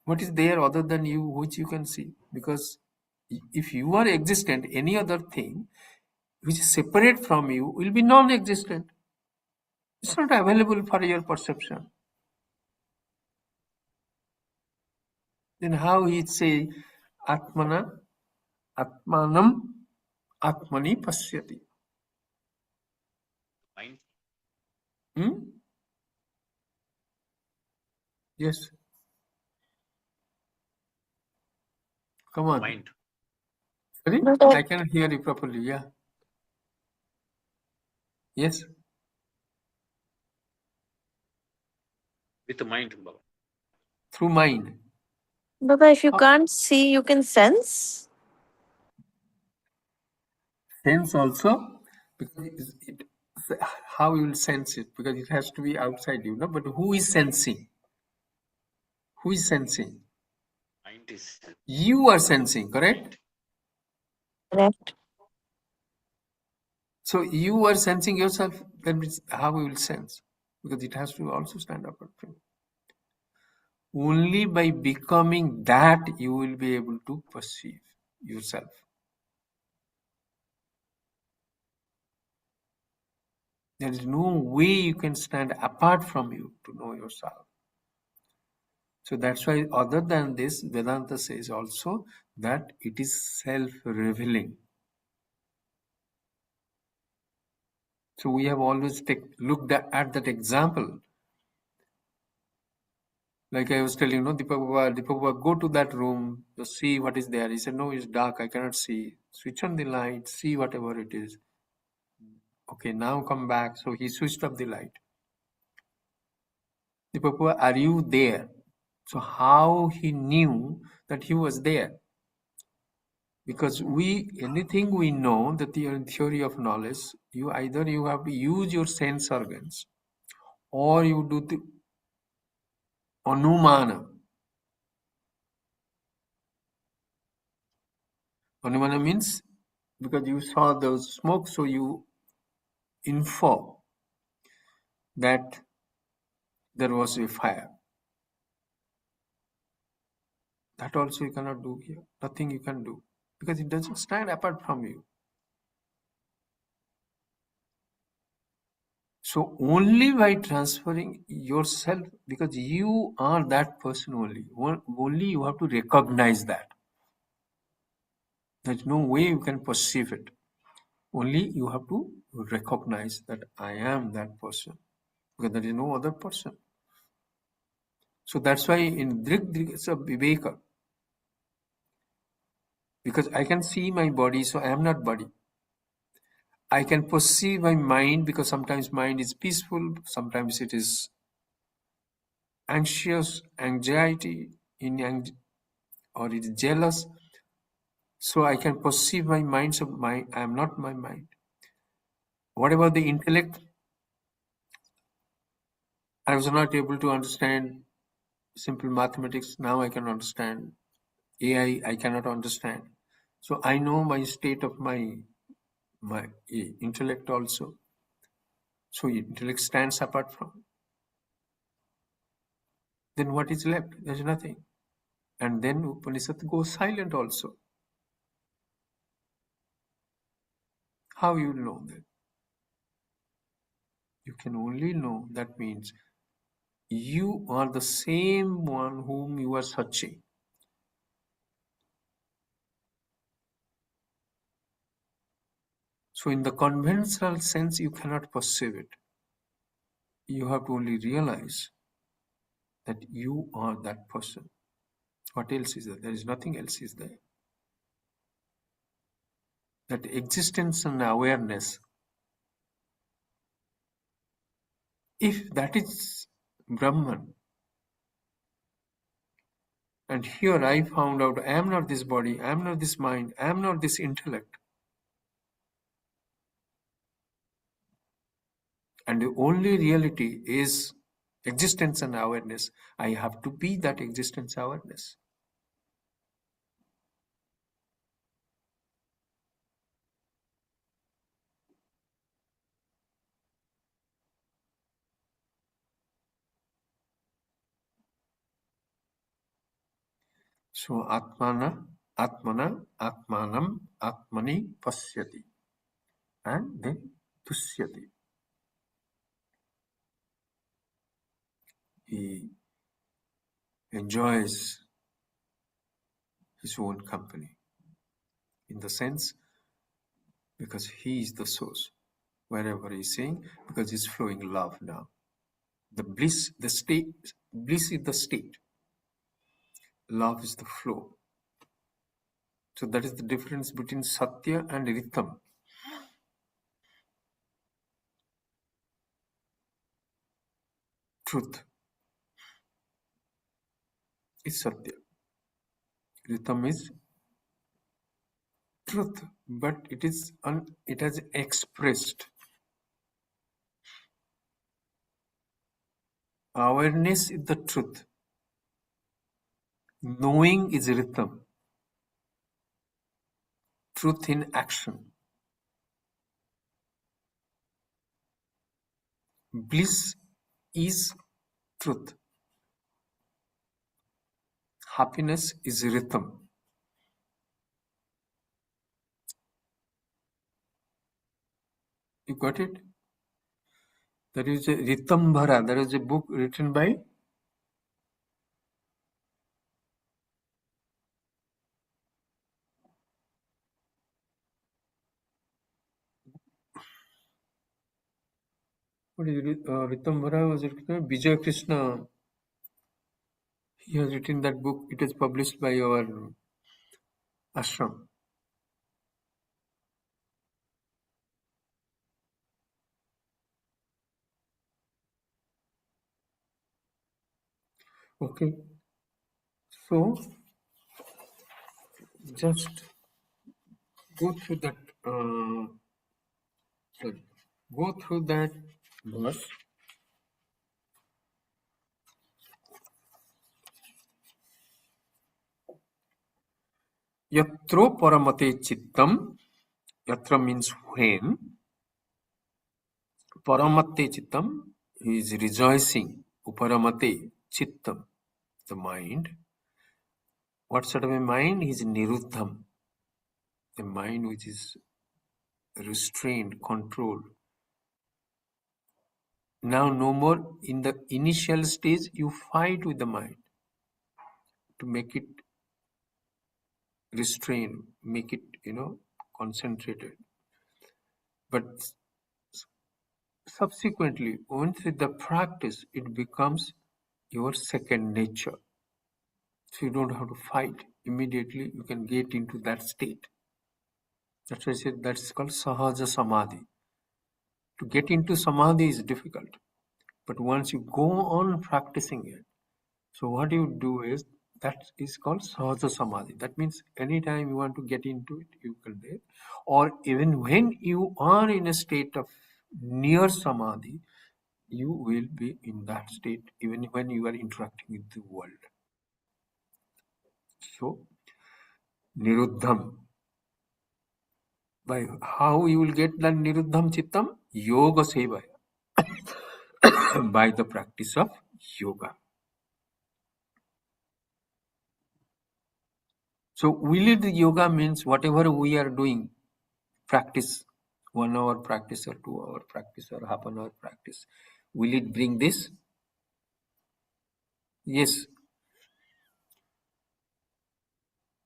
What is there other than you which you can see? Because if you are existent, any other thing which is separate from you will be non-existent. It's not available for your perception. Then how he say, Atmanam Atmani Pasyati? Mind. Yes. Come on. Mind. Sorry? But I cannot hear you properly. Yeah. Yes. With the mind, Baba. Through mind. Baba, if you can't see, you can sense. Sense also, because how you will sense it, because it has to be outside you, no? But who is sensing? Who is sensing? Mind is You are sensing, correct? Correct. So you are sensing yourself, then how we will sense? Because it has to also stand up. Only by becoming that you will be able to perceive yourself. There is no way you can stand apart from you to know yourself. So that's why, other than this, Vedanta says also that it is self-revealing. So we have always looked at that example. Like I was telling, Deepak Baba, go to that room, just see what is there. He said, no, it's dark, I cannot see. Switch on the light, see whatever it is. Okay, now come back. So he switched off the light. Deepak Baba, are you there? So how he knew that he was there? Because anything we know, that in theory of knowledge, you have to use your sense organs, or you do the anumana. Anumana means, because you saw the smoke, so you infer that there was a fire. That also you cannot do here. Nothing you can do, because it doesn't stand apart from you. So only by transferring yourself, because you are that person only you have to recognize that. There's no way you can perceive it. Only you have to recognize that I am that person, because there is no other person. So that's why in Drik Viveka, because I can see my body, so I am not body. I can perceive my mind, because sometimes mind is peaceful, sometimes it is anxious, anxiety, or it is jealous. So I can perceive my mind, so I am not my mind. What about the intellect? I was not able to understand simple mathematics. Now I can understand. AI, I cannot understand. So I know my state of my intellect also. So intellect stands apart from. Then what is left? There's nothing. And then Upanishad goes silent also. How you will know that? You can only know, that means you are the same one whom you are searching. So in the conventional sense, you cannot perceive it. You have to only realize that you are that person. What else is there? There is nothing else is there. That existence and awareness, if that is Brahman, and here I found out I am not this body, I am not this mind, I am not this intellect. And the only reality is existence and awareness. I have to be that existence awareness. So Atmana, Atmanam, Atmani Pasyati. And then Tusyati. He enjoys his own company. In the sense, because he is the source. Wherever he's saying, because he's flowing love now. The bliss, the state, bliss is the state. Love is the flow. So that is the difference between Satya and Ritam. Truth is Satya. Ritam is truth, but it has expressed. Awareness is the truth. Knowing is Ritam. Truth in action. Bliss is truth. Happiness is Ritam. You got it? There is a Ritambhara. There is a book written by Ritambhara was written by Vijay Krishna. He has written that book. It is published by our ashram. Okay. So just go through that. Go through that verse. Yatro paramate chittam. Yatra means when. Paramate chittam is rejoicing. Uparamate chittam, the mind. What sort of a mind is niruddham? A mind which is restrained, controlled. Now no more in the initial stage you fight with the mind to make it restrained, make it, concentrated. But subsequently, once with the practice, it becomes your second nature. So you don't have to fight. Immediately you can get into that state. That's why I said that's called Sahaja Samadhi. To get into Samadhi is difficult. But once you go on practicing it, so what you do is, that is called Sahaja Samadhi. That means anytime you want to get into it, you can do it. Or even when you are in a state of near Samadhi, you will be in that state even when you are interacting with the world. So, Niruddham. By how you will get that Niruddham Chittam? Yoga Sevaya. By the practice of yoga. So, will it yoga means whatever we are doing, practice, 1 hour practice or 2 hour practice or half an hour practice, will it bring this? Yes.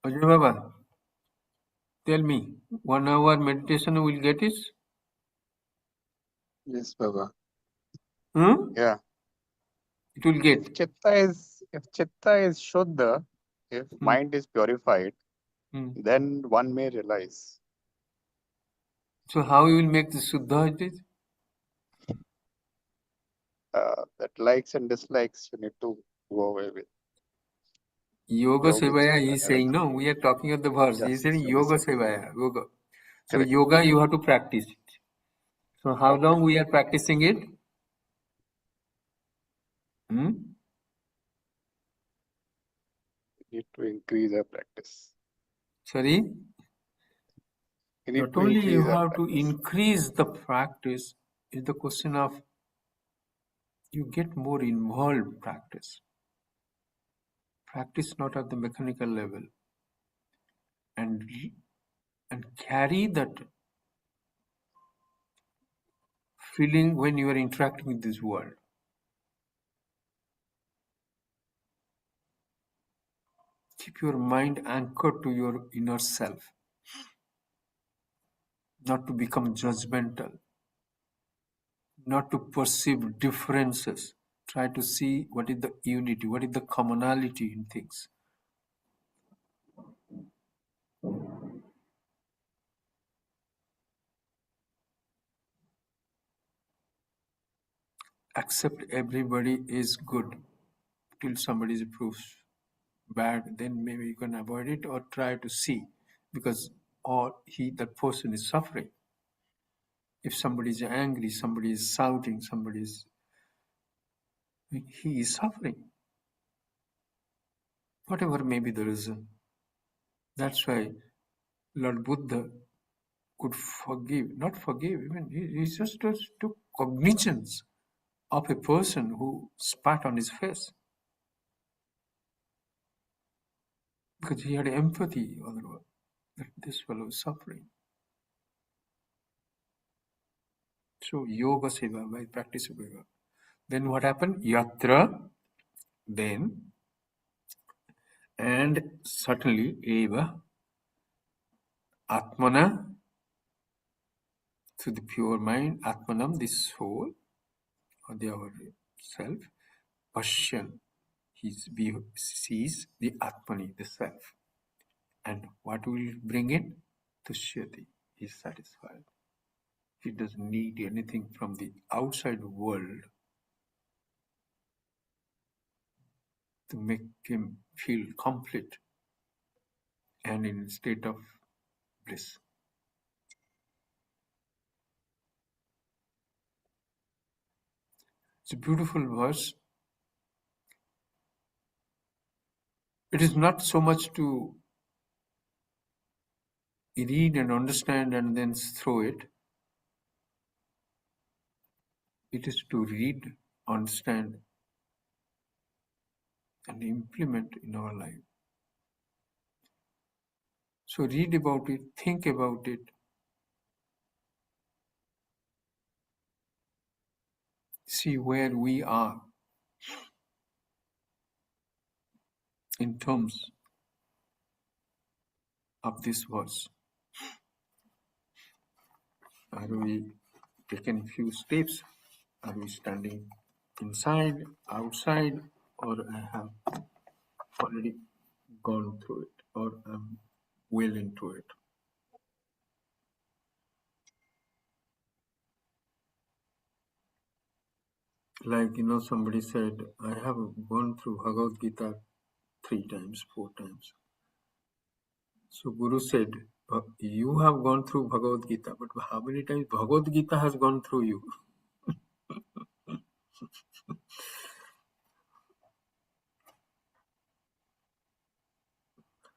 Ajay Baba, tell me, 1 hour meditation will get it? Yes, Baba. Hmm? Yeah. It will get. If chitta is Shuddha, if mind is purified, then one may realize. So how you will make the Suddha it is? That likes and dislikes you need to go away with. Yoga Yoga Sevaya, he Chitta is saying, no, we are talking of the verse. He is saying Yoga Sevaya, Yoga. So Correct. yoga you have to practice it. So how Okay. long we are practicing it? We need to increase our practice. Sorry? We need Not to only you increase our have to practice. increase the practice, it's the question of you get more involved practice. Practice not at the mechanical level and carry that feeling when you are interacting with this world. Keep your mind anchored to your inner self, not to become judgmental, not to perceive differences. Try to see what is the unity, what is the commonality in things. Accept everybody is good till somebody proves bad, then maybe you can avoid it or try to see, because that person is suffering. If somebody is angry, somebody is shouting, he is suffering. Whatever may be the reason. That's why Lord Buddha could forgive, not forgive, even he just took cognizance of a person who spat on his face because he had empathy otherwise that this fellow is suffering. So yoga seva, by practice of yoga. Then what happened? Yatra, then, and certainly eva, atmana, through the pure mind, atmanam, the soul, or the our self, Pashyan, he sees the atmani, the self. And what will bring it? Tushyati, he is satisfied. He doesn't need anything from the outside world to make him feel complete and in a state of bliss. It's a beautiful verse. It is not so much to read and understand and then throw it. It is to read, understand, and implement in our life. So read about it, think about it, see where we are in terms of this verse. Are we taking a few steps? Are we standing inside, outside, or I have already gone through it, or I'm well into it? Like, somebody said, I have gone through Bhagavad Gita 3 times, 4 times. So Guru said, you have gone through Bhagavad Gita, but how many times Bhagavad Gita has gone through you?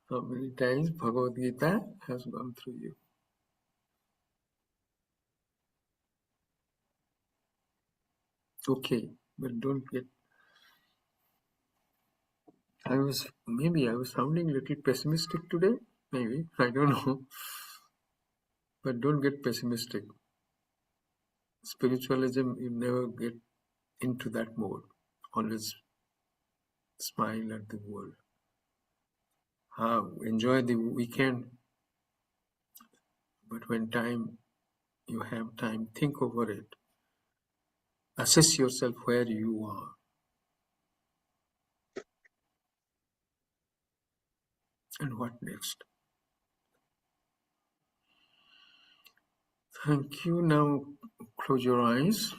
How many times Bhagavad Gita has gone through you? Okay, but don't get. I was sounding a little pessimistic today. Maybe, I don't know. But don't get pessimistic. spiritualism, you never get into that mode. Always smile at the world. Enjoy the weekend, but when you have time, think over it. Assess yourself where you are. And what next? Thank you. Now close your eyes.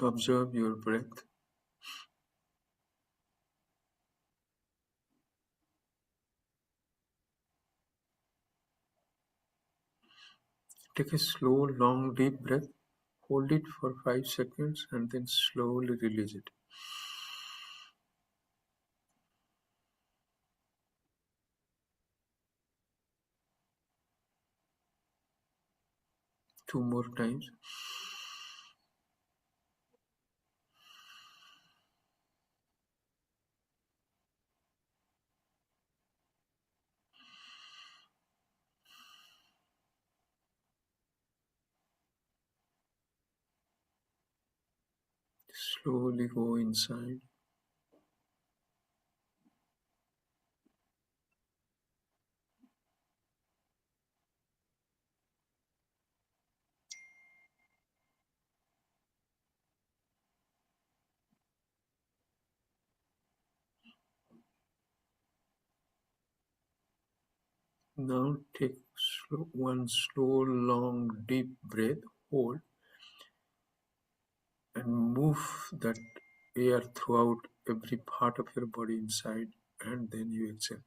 Observe your breath. Take a slow, long, deep breath. Hold it for 5 seconds and then slowly release it. Two more times. Slowly go inside. Now take one slow, long, deep breath. Hold and move that air throughout every part of your body inside, and then you exhale.